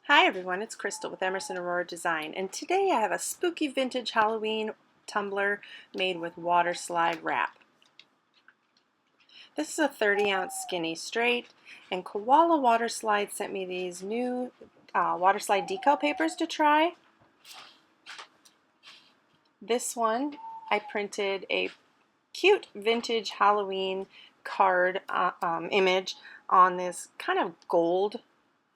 Hi everyone, it's Crystal with Emerson Aurora Design, and today I have a spooky vintage Halloween tumbler made with Waterslide wrap. This is a 30-ounce skinny straight, and Koala Waterslide sent me these new Waterslide decal papers to try. This one, I printed a cute vintage Halloween card image on this kind of gold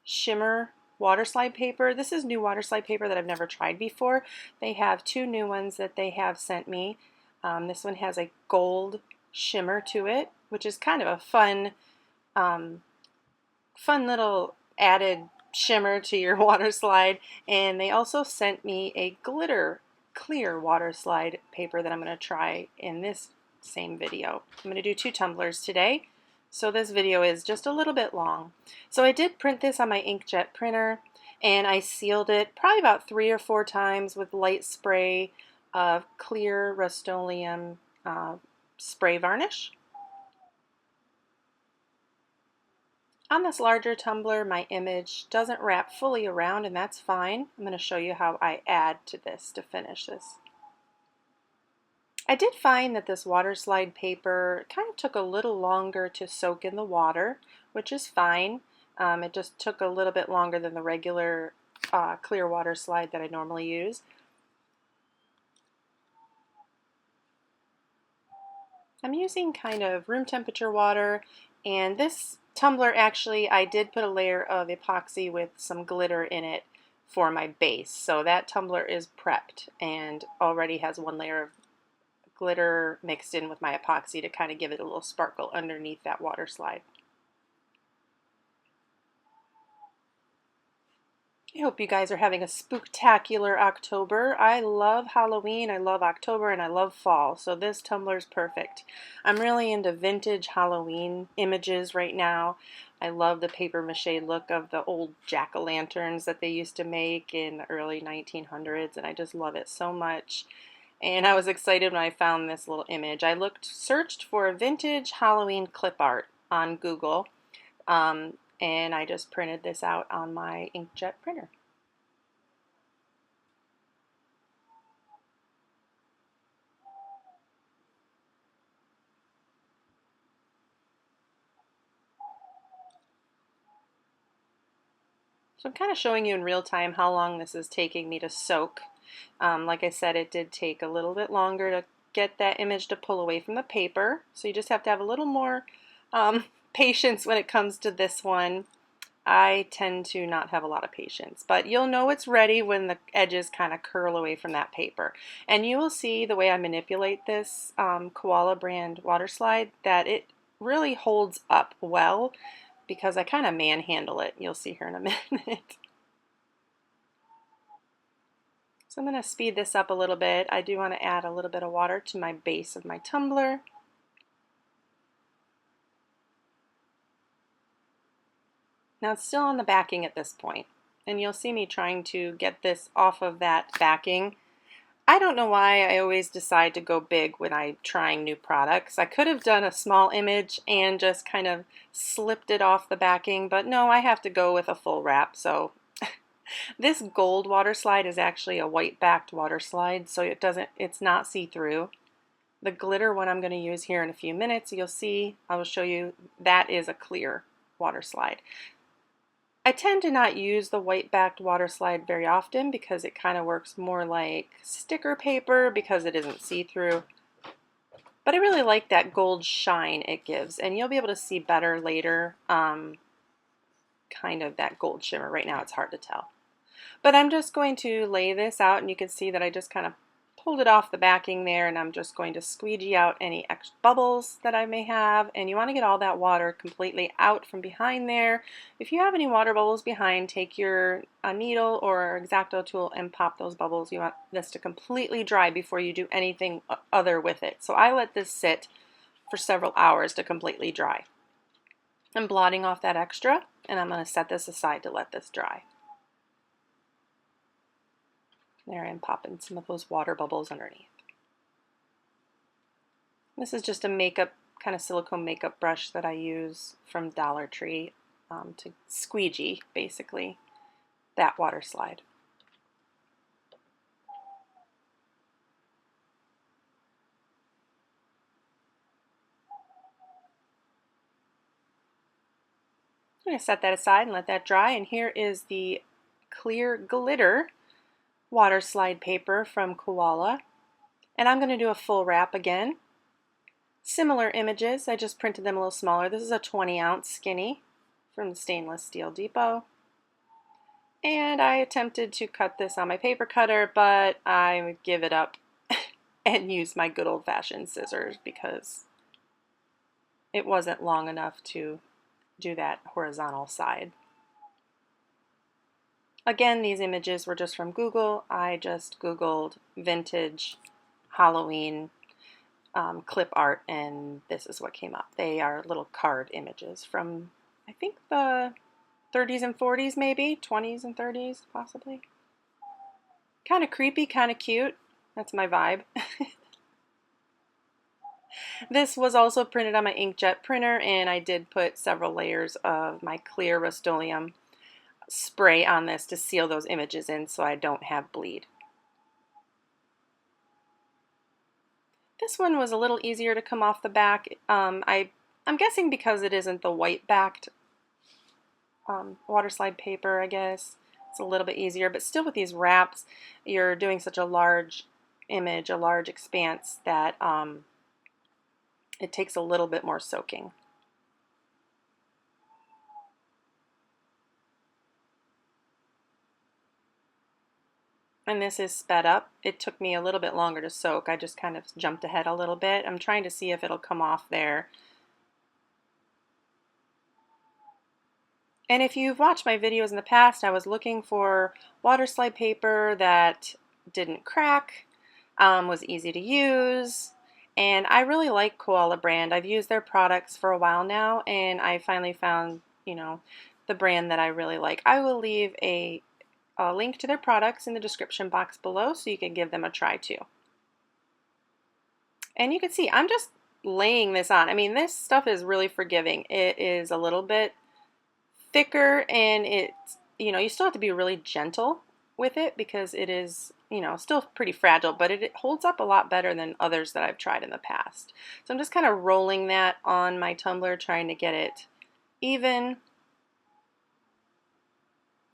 shimmer Waterslide paper. This is new Waterslide paper that I've never tried before. They have two new ones that they have sent me. This one has a gold shimmer to it, which is kind of a fun little added shimmer to your Waterslide. And they also sent me a glitter clear Waterslide paper that I'm going to try in this same video. I'm going to do two tumblers today. So this video is just a little bit long. So I did print this on my inkjet printer, and I sealed it probably about 3 or 4 times with light spray of clear Rust-Oleum spray varnish. On this larger tumbler, my image doesn't wrap fully around, and that's fine. I'm going to show you how I add to this to finish this. I did find that this Waterslide paper kind of took a little longer to soak in the water, which is fine. It just took a little bit longer than the regular clear Waterslide that I normally use. I'm using kind of room temperature water, and this tumbler actually I did put a layer of epoxy with some glitter in it for my base. So that tumbler is prepped and already has one layer of glitter mixed in with my epoxy to kind of give it a little sparkle underneath that Waterslide. I hope you guys are having a spooktacular October. I love Halloween, I love October, and I love fall, so this tumbler is perfect. I'm really into vintage Halloween images right now. I love the paper mache look of the old jack-o'-lanterns that they used to make in the early 1900s, and I just love it so much. And I was excited when I found this little image. I searched for vintage Halloween clip art on Google, and I just printed this out on my inkjet printer. So I'm kind of showing you in real time how long this is taking me to soak. Like I said, it did take a little bit longer to get that image to pull away from the paper. So you just have to have a little more patience when it comes to this one. I tend to not have a lot of patience, but you'll know it's ready when the edges kind of curl away from that paper. And you will see the way I manipulate this Koala brand Waterslide that it really holds up well because I kind of manhandle it. You'll see here in a minute. So I'm going to speed this up a little bit. I do want to add a little bit of water to my base of my tumbler. Now it's still on the backing at this point, and you'll see me trying to get this off of that backing. I don't know why I always decide to go big when I'm trying new products. I could have done a small image and just kind of slipped it off the backing, but no, I have to go with a full wrap. So this gold Waterslide is actually a white backed Waterslide, so it's not see-through. The glitter one I'm going to use here in a few minutes, you'll see, I will show you, that is a clear Waterslide. I tend to not use the white-backed Waterslide very often because it kind of works more like sticker paper because it isn't see-through. But I really like that gold shine it gives, and you'll be able to see better later kind of that gold shimmer. Right now it's hard to tell. But I'm just going to lay this out, and you can see that I just kind of pulled it off the backing there, and I'm just going to squeegee out any extra bubbles that I may have. And you want to get all that water completely out from behind there. If you have any water bubbles behind, take your needle or X-Acto tool and pop those bubbles. You want this to completely dry before you do anything other with it. So I let this sit for several hours to completely dry. I'm blotting off that extra, and I'm going to set this aside to let this dry. There, I'm popping some of those water bubbles underneath. This is just a makeup, kind of silicone makeup brush that I use from Dollar Tree to squeegee, basically, that water slide. I'm going to set that aside and let that dry, and here is the clear glitter water slide paper from Koala, and I'm going to do a full wrap again. Similar images, I just printed them a little smaller. This is a 20-ounce skinny from the Stainless Steel Depot. And I attempted to cut this on my paper cutter, but I give it up and use my good old-fashioned scissors because it wasn't long enough to do that horizontal side. Again, these images were just from Google. I just Googled vintage Halloween clip art, and this is what came up. They are little card images from, I think, the 30s and 40s, maybe 20s and 30s, possibly. Kind of creepy, kind of cute. That's my vibe. This was also printed on my inkjet printer, and I did put several layers of my clear Rust-Oleum spray on this to seal those images in so I don't have bleed. This one was a little easier to come off the back. I'm guessing because it isn't the white backed water slide paper, I guess. It's a little bit easier, but still with these wraps, you're doing such a large image, a large expanse, that it takes a little bit more soaking. And this is sped up. It took me a little bit longer to soak. I just kind of jumped ahead a little bit. I'm trying to see if it'll come off there. And if you've watched my videos in the past, I was looking for water slide paper that didn't crack, was easy to use, and I really like Koala brand. I've used their products for a while now, and I finally found, the brand that I really like. I will leave a link to their products in the description box below so you can give them a try too. And you can see I'm just laying this on. I mean, this stuff is really forgiving. It is a little bit thicker, and it's, you still have to be really gentle with it because it is, still pretty fragile, but it holds up a lot better than others that I've tried in the past. So I'm just kind of rolling that on my tumbler, trying to get it even.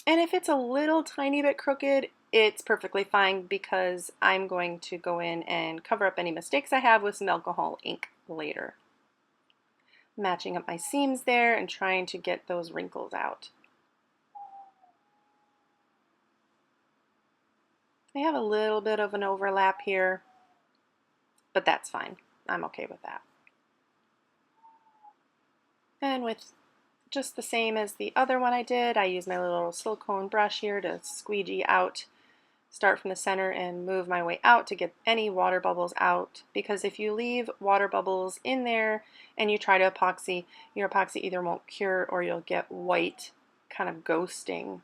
And if it's a little tiny bit crooked, it's perfectly fine because I'm going to go in and cover up any mistakes I have with some alcohol ink later. Matching up my seams there and trying to get those wrinkles out. I have a little bit of an overlap here, but that's fine. I'm okay with that. And with just the same as the other one I did, I use my little silicone brush here to squeegee out, start from the center and move my way out to get any water bubbles out, because if you leave water bubbles in there and you try to epoxy, your epoxy either won't cure or you'll get white kind of ghosting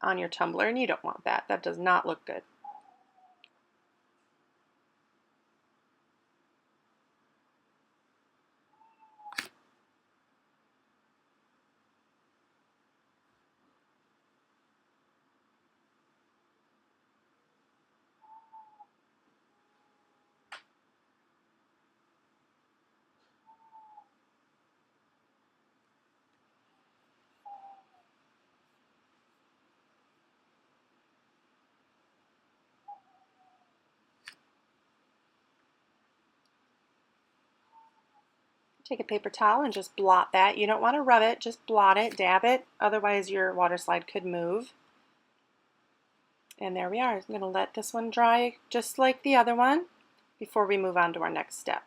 on your tumbler, and you don't want that. That does not look good. Take a paper towel and just blot that. You don't want to rub it, just blot it, dab it, otherwise your water slide could move. And there we are. I'm going to let this one dry just like the other one before we move on to our next step.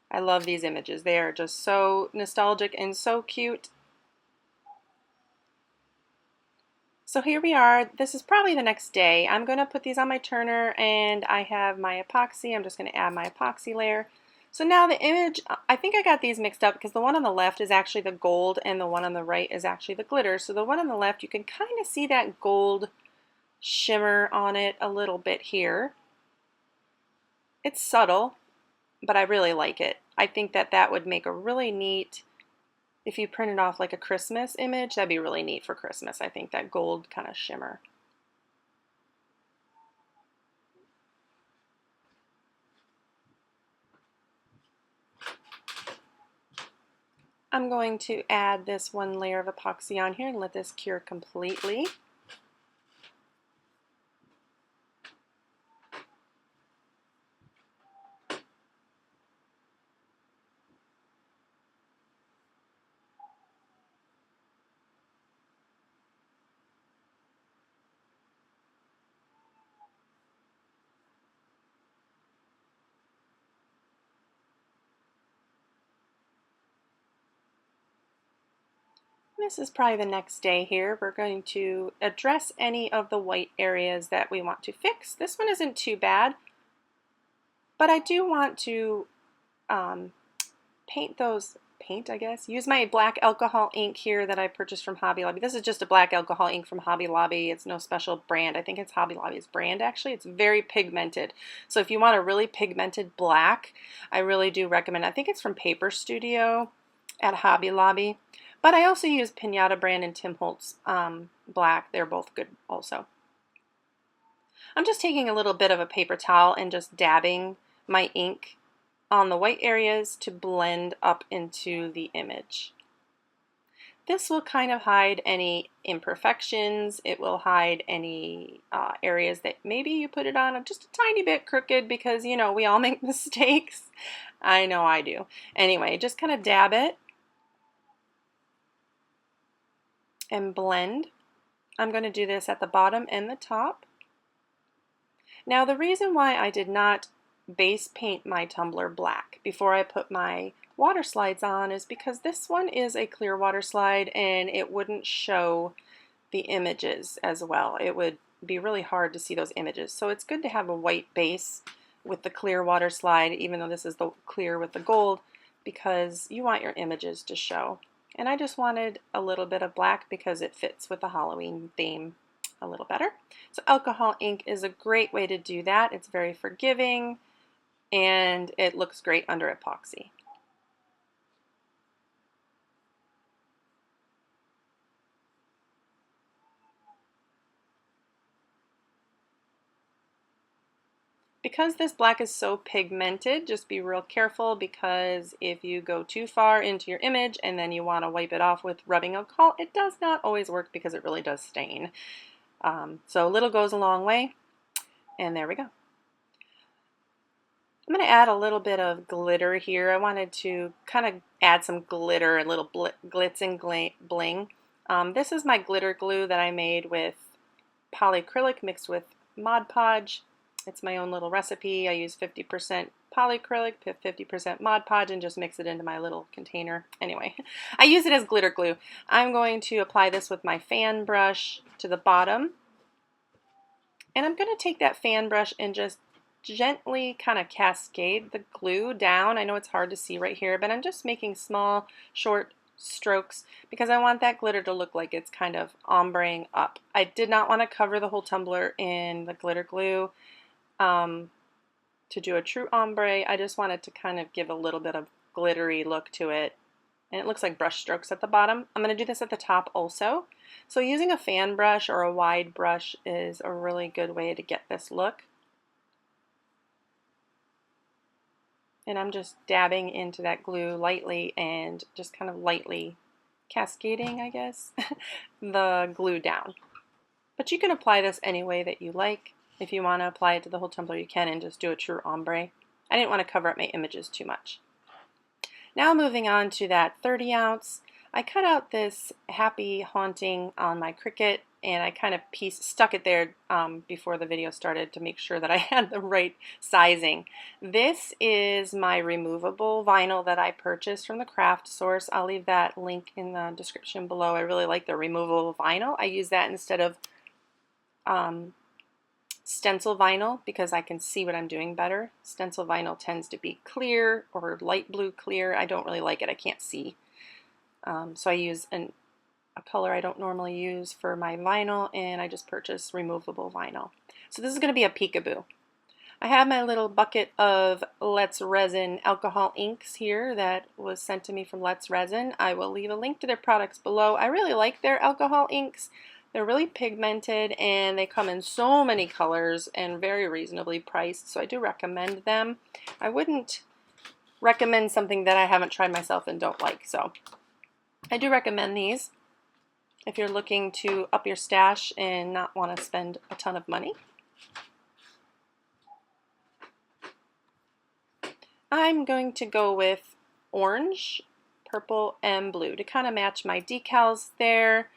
I love these images. They are just so nostalgic and so cute. So here we are. This is probably the next day. I'm going to put these on my turner, and I have my epoxy. I'm just going to add my epoxy layer. So now the image, I think I got these mixed up because the one on the left is actually the gold and the one on the right is actually the glitter. So the one on the left, you can kind of see that gold shimmer on it a little bit here. It's subtle, but I really like it. I think that that would make a really neat If you printed off like a Christmas image, that'd be really neat for Christmas, I think, that gold kind of shimmer. I'm going to add this one layer of epoxy on here and let this cure completely. This is probably the next day here. We're going to address any of the white areas that we want to fix. This one isn't too bad, but I do want to I guess. Use my black alcohol ink here that I purchased from Hobby Lobby. This is just a black alcohol ink from Hobby Lobby. It's no special brand. I think it's Hobby Lobby's brand actually. It's very pigmented. So if you want a really pigmented black, I really do recommend. I think it's from Paper Studio at Hobby Lobby. But I also use Pinata brand and Tim Holtz black. They're both good also. I'm just taking a little bit of a paper towel and just dabbing my ink on the white areas to blend up into the image. This will kind of hide any imperfections. It will hide any areas that maybe you put it on just a tiny bit crooked because, you know, we all make mistakes. I know I do. Anyway, just kind of dab it and blend. I'm going to do this at the bottom and the top. Now the reason why I did not base paint my tumbler black before I put my water slides on is because this one is a clear water slide and it wouldn't show the images as well. It would be really hard to see those images. So it's good to have a white base with the clear water slide, even though this is the clear with the gold, because you want your images to show. And I just wanted a little bit of black because it fits with the Halloween theme a little better. So alcohol ink is a great way to do that. It's very forgiving and it looks great under epoxy. Because this black is so pigmented, just be real careful because if you go too far into your image and then you want to wipe it off with rubbing alcohol, it does not always work because it really does stain. So a little goes a long way, and there we go. I'm going to add a little bit of glitter here. I wanted to kind of add some glitter, a little glitz and bling. This is my glitter glue that I made with polyacrylic mixed with Mod Podge. It's my own little recipe. I use 50% polyacrylic, 50% Mod Podge, and just mix it into my little container. Anyway, I use it as glitter glue. I'm going to apply this with my fan brush to the bottom. And I'm going to take that fan brush and just gently kind of cascade the glue down. I know it's hard to see right here, but I'm just making small, short strokes because I want that glitter to look like it's kind of ombreing up. I did not want to cover the whole tumbler in the glitter glue to do a true ombre. I just wanted to kind of give a little bit of glittery look to it. And it looks like brush strokes at the bottom. I'm going to do this at the top also. So using a fan brush or a wide brush is a really good way to get this look. And I'm just dabbing into that glue lightly and just kind of lightly cascading, I guess, the glue down. But you can apply this any way that you like. If you want to apply it to the whole tumbler, you can and just do a true ombre. I didn't want to cover up my images too much. Now moving on to that 30 ounce, I cut out this happy haunting on my Cricut and I kind of stuck it there before the video started to make sure that I had the right sizing. This is my removable vinyl that I purchased from the craft source. I'll leave that link in the description below. I really like the removable vinyl. I use that instead of stencil vinyl because I can see what I'm doing better. Stencil vinyl tends to be clear or light blue clear. I don't really like it. I can't see. So I use a color I don't normally use for my vinyl, and I just purchased removable vinyl. So this is going to be a peekaboo. I have my little bucket of Let's Resin alcohol inks here that was sent to me from Let's Resin. I will leave a link to their products below. I really like their alcohol inks. They're really pigmented and they come in so many colors and very reasonably priced, so I do recommend them. I wouldn't recommend something that I haven't tried myself and don't like, so I do recommend these if you're looking to up your stash and not want to spend a ton of money. I'm going to go with orange, purple, and blue to kind of match my decals there.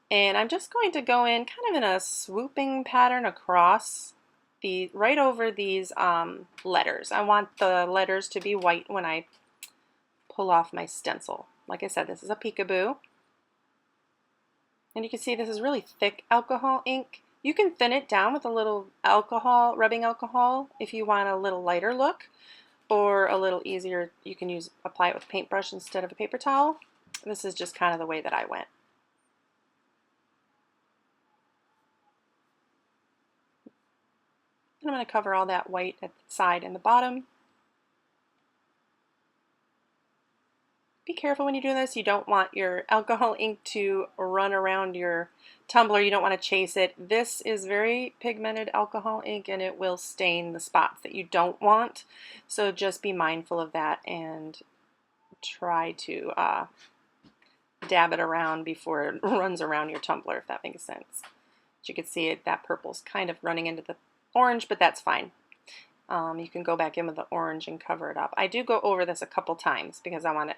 And I'm just going to go in kind of in a swooping pattern across right over these letters. I want the letters to be white when I pull off my stencil. Like I said, this is a peekaboo. And you can see this is really thick alcohol ink. You can thin it down with a little alcohol, rubbing alcohol, if you want a little lighter look. Or a little easier, you can apply it with a paintbrush instead of a paper towel. This is just kind of the way that I went. And I'm going to cover all that white at the side and the bottom. Be careful when you do this. You don't want your alcohol ink to run around your tumbler. You don't want to chase it. This is very pigmented alcohol ink and it will stain the spots that you don't want. So just be mindful of that and try to dab it around before it runs around your tumbler, if that makes sense. As you can see, that purple's kind of running into the orange, but that's fine. You can go back in with the orange and cover it up. I do go over this a couple times because I want it.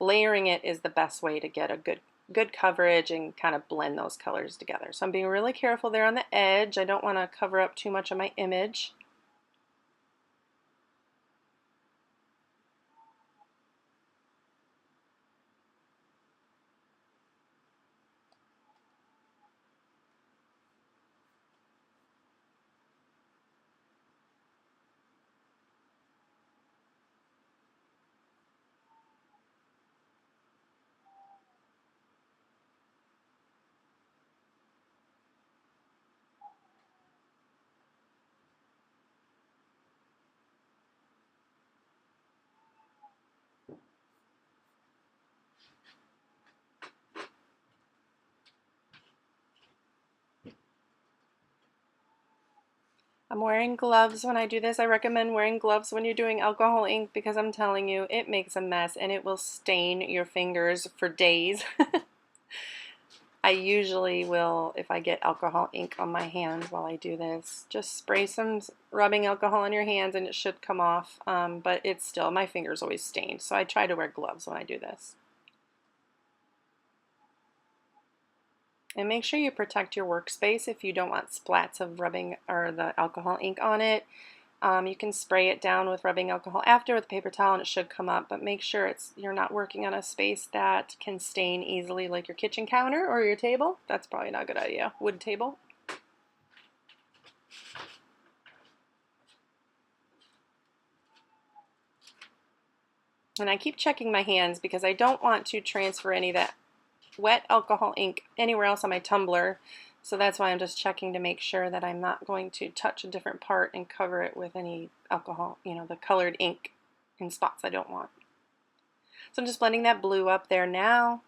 Layering it is the best way to get a good coverage and kind of blend those colors together. So I'm being really careful there on the edge. I don't want to cover up too much of my image. I'm wearing gloves when I do this. I recommend wearing gloves when you're doing alcohol ink because I'm telling you, it makes a mess and it will stain your fingers for days. I usually will, if I get alcohol ink on my hands while I do this, just spray some rubbing alcohol on your hands and it should come off, but it's still, my fingers always stained, so I try to wear gloves when I do this. And make sure you protect your workspace if you don't want splats of rubbing or the alcohol ink on it. You can spray it down with rubbing alcohol after with a paper towel and it should come up, but make sure you're not working on a space that can stain easily, like your kitchen counter or your table. That's probably not a good idea. Wood table. And I keep checking my hands because I don't want to transfer any of that wet alcohol ink anywhere else on my tumbler. So that's why I'm just checking to make sure that I'm not going to touch a different part and cover it with any alcohol, the colored ink in spots I don't want. So I'm just blending that blue up there now.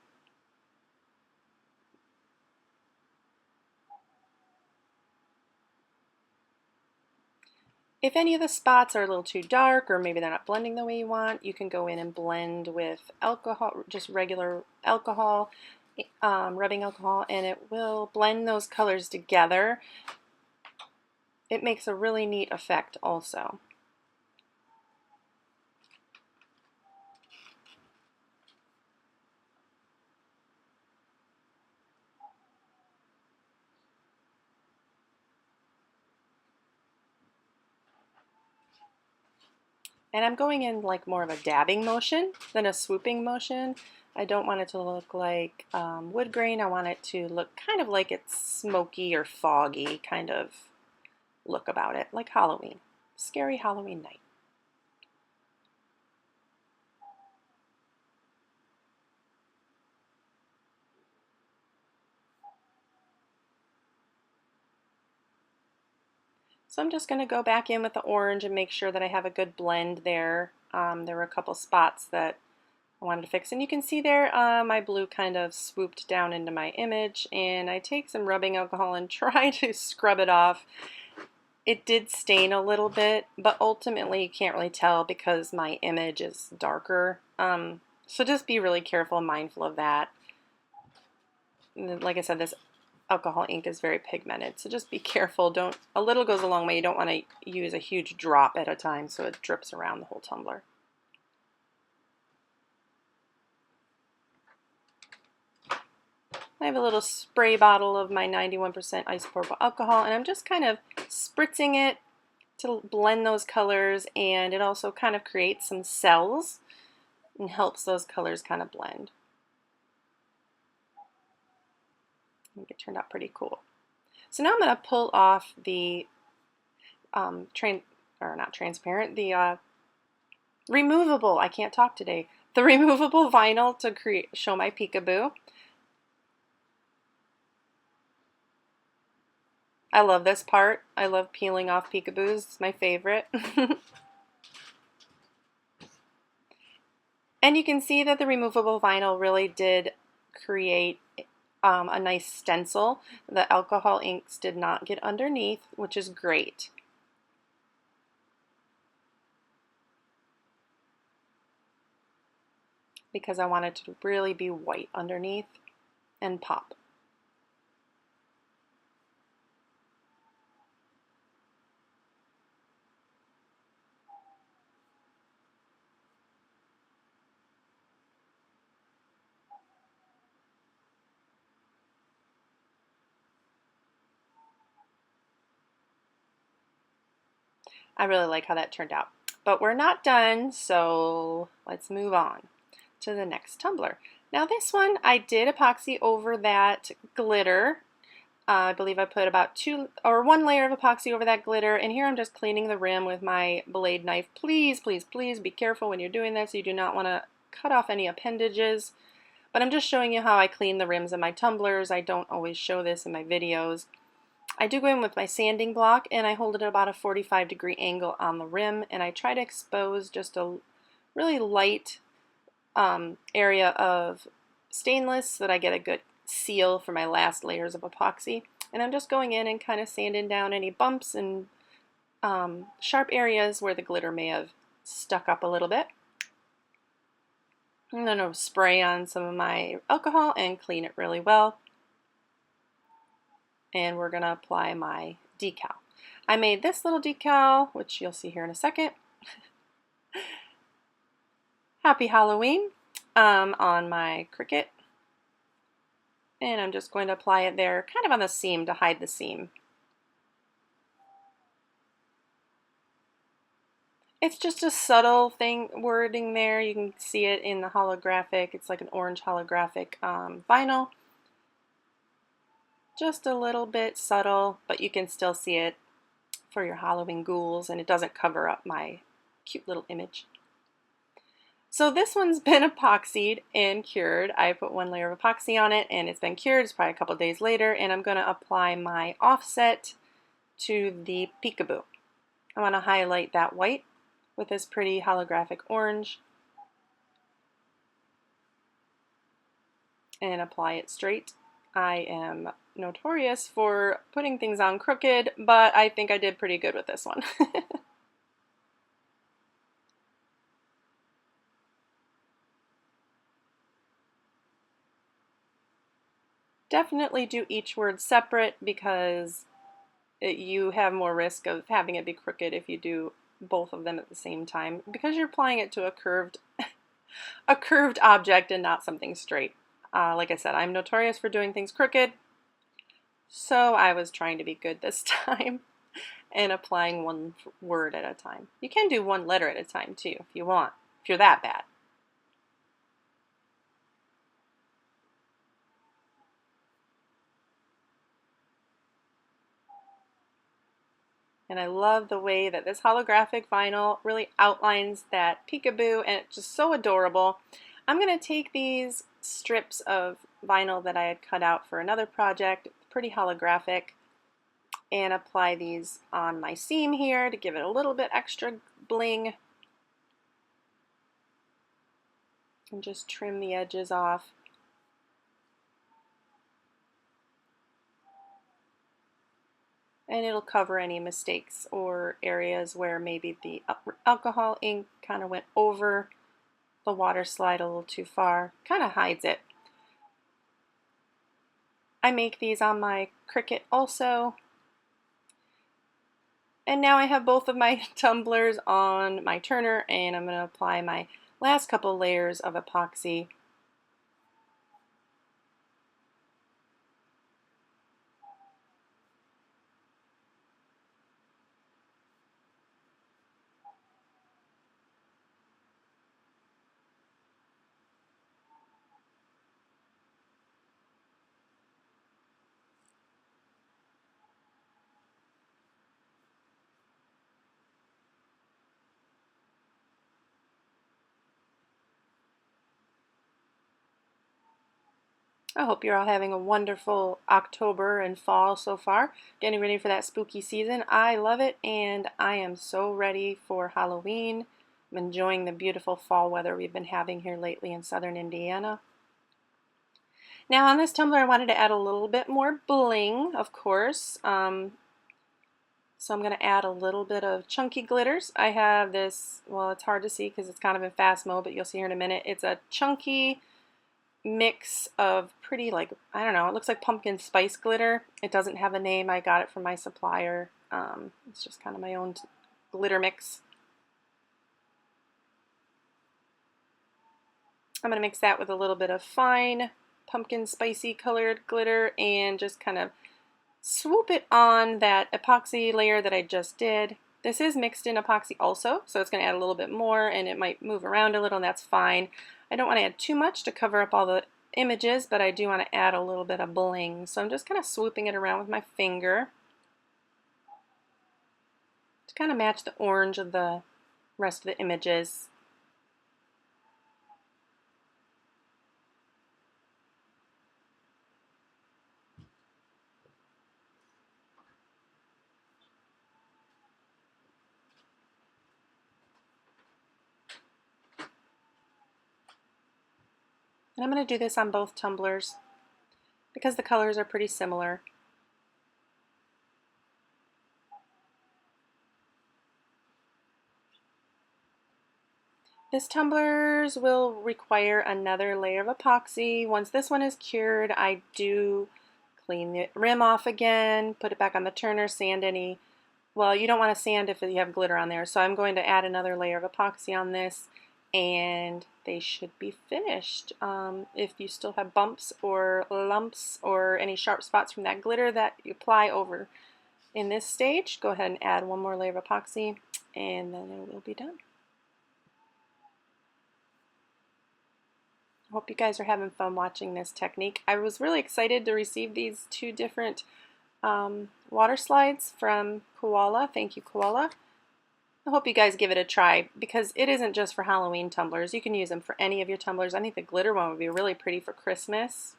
If any of the spots are a little too dark or maybe they're not blending the way you want, you can go in and blend with alcohol, just regular alcohol, rubbing alcohol, and it will blend those colors together. It makes a really neat effect also. And I'm going in like more of a dabbing motion than a swooping motion. I don't want it to look like wood grain. I want it to look kind of like it's smoky or foggy kind of look about it, like Halloween. Scary Halloween night. So I'm just going to go back in with the orange and make sure that I have a good blend there. There were a couple spots that I wanted to fix, and you can see there my blue kind of swooped down into my image, and I take some rubbing alcohol and try to scrub it off. It did stain a little bit, but ultimately you can't really tell because my image is darker. So just be really careful and mindful of that. Like I said, this alcohol ink is very pigmented, so just be careful. A little goes a long way. You don't want to use a huge drop at a time so it drips around the whole tumbler. I have a little spray bottle of my 91% isopropyl alcohol, and I'm just kind of spritzing it to blend those colors, and it also kind of creates some cells and helps those colors kind of blend. I think it turned out pretty cool. So now I'm going to pull off the removable, I can't talk today, the removable vinyl to show my peekaboo. I love this part. I love peeling off peekaboos. It's my favorite. And you can see that the removable vinyl really did create a nice stencil. The alcohol inks did not get underneath, which is great. Because I want it to really be white underneath and pop. I really like how that turned out. But we're not done, so let's move on to the next tumbler. Now this one, I did epoxy over that glitter. I believe I put about one layer of epoxy over that glitter, and here I'm just cleaning the rim with my blade knife. Please, please, please be careful when you're doing this. You do not want to cut off any appendages, but I'm just showing you how I clean the rims of my tumblers. I don't always show this in my videos. I do go in with my sanding block, and I hold it at about a 45-degree angle on the rim, and I try to expose just a really light area of stainless so that I get a good seal for my last layers of epoxy. And I'm just going in and kind of sanding down any bumps and sharp areas where the glitter may have stuck up a little bit. I'm going to spray on some of my alcohol and clean it really well. And we're going to apply my decal. I made this little decal, which you'll see here in a second. Happy Halloween on my Cricut. And I'm just going to apply it there, kind of on the seam to hide the seam. It's just a subtle wording there. You can see it in the holographic. It's like an orange holographic vinyl. Just a little bit subtle, but you can still see it for your Halloween ghouls, and it doesn't cover up my cute little image. So this one's been epoxied and cured. I put one layer of epoxy on it, and it's been cured. It's probably a couple days later, and I'm going to apply my offset to the peekaboo. I want to highlight that white with this pretty holographic orange and apply it straight. I am notorious for putting things on crooked, but I think I did pretty good with this one. Definitely do each word separate because you have more risk of having it be crooked if you do both of them at the same time, because you're applying it to a curved object and not something straight. Like I said, I'm notorious for doing things crooked, so I was trying to be good this time and applying one word at a time. You can do one letter at a time too if you want, if you're that bad. And I love the way that this holographic vinyl really outlines that peekaboo, and it's just so adorable. I'm going to take these strips of vinyl that I had cut out for another project, pretty holographic, and apply these on my seam here to give it a little bit extra bling. And just trim the edges off. And it'll cover any mistakes or areas where maybe the alcohol ink kind of went over the water slide a little too far. Kind of hides it. I make these on my Cricut also. And now I have both of my tumblers on my turner, and I'm going to apply my last couple layers of epoxy. I hope you're all having a wonderful October and fall so far. Getting ready for that spooky season. I love it, and I am so ready for Halloween. I'm enjoying the beautiful fall weather we've been having here lately in southern Indiana. Now on this tumbler I wanted to add a little bit more bling, of course. So I'm going to add a little bit of chunky glitters. I have this, well, it's hard to see because it's kind of in fast mode, but you'll see here in a minute. It's a chunky mix of pretty, like, I don't know, it looks like pumpkin spice glitter. It doesn't have a name. I got it from my supplier. It's just kind of my own glitter mix. I'm going to mix that with a little bit of fine pumpkin spicy colored glitter and just kind of swoop it on that epoxy layer that I just did. This is mixed in epoxy also, so it's going to add a little bit more, and it might move around a little, and that's fine. I don't want to add too much to cover up all the images, but I do want to add a little bit of bling. So I'm just kind of swooping it around with my finger to kind of match the orange of the rest of the images. And I'm going to do this on both tumblers because the colors are pretty similar. This tumblers will require another layer of epoxy. Once this one is cured, I do clean the rim off again, put it back on the turner, sand any, well, you don't want to sand if you have glitter on there, so I'm going to add another layer of epoxy on this, and they should be finished. If you still have bumps or lumps or any sharp spots from that glitter that you apply over in this stage, go ahead and add one more layer of epoxy, and then it will be done. I hope you guys are having fun watching this technique. I was really excited to receive these two different water slides from Koala. Thank you, Koala. I hope you guys give it a try because it isn't just for Halloween tumblers. You can use them for any of your tumblers. I think the glitter one would be really pretty for Christmas.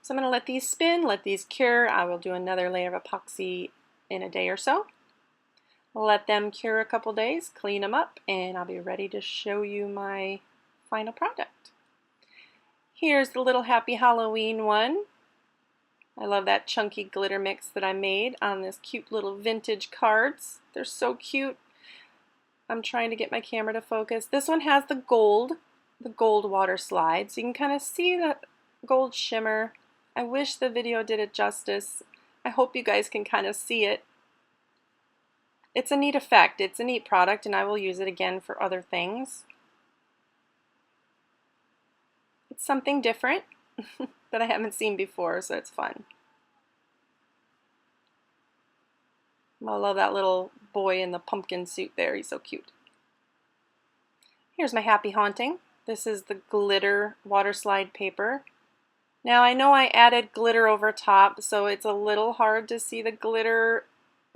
So I'm going to let these spin, let these cure. I will do another layer of epoxy in a day or so. Let them cure a couple days, clean them up, and I'll be ready to show you my final product. Here's the little Happy Halloween one. I love that chunky glitter mix that I made on this cute little vintage cards. They're so cute. I'm trying to get my camera to focus. This one has the gold water slide, so you can kind of see the gold shimmer. I wish the video did it justice. I hope you guys can kind of see it. It's a neat effect. It's a neat product, and I will use it again for other things. It's something different that I haven't seen before, so it's fun. I love that little boy in the pumpkin suit there. He's so cute. Here's my happy haunting. This is the glitter Waterslide paper. Now I know I added glitter over top, so it's a little hard to see the glitter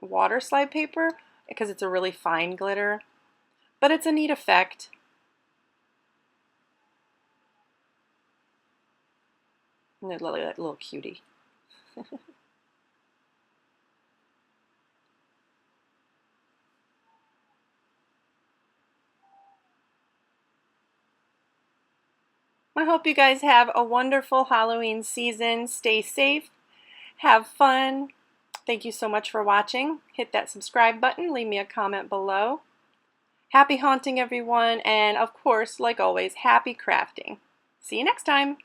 Waterslide paper because it's a really fine glitter, but it's a neat effect. And look at that little cutie. I hope you guys have a wonderful Halloween season. Stay safe, have fun. Thank you so much for watching. Hit that subscribe button, leave me a comment below. Happy haunting, everyone, and of course, like always, happy crafting. See you next time.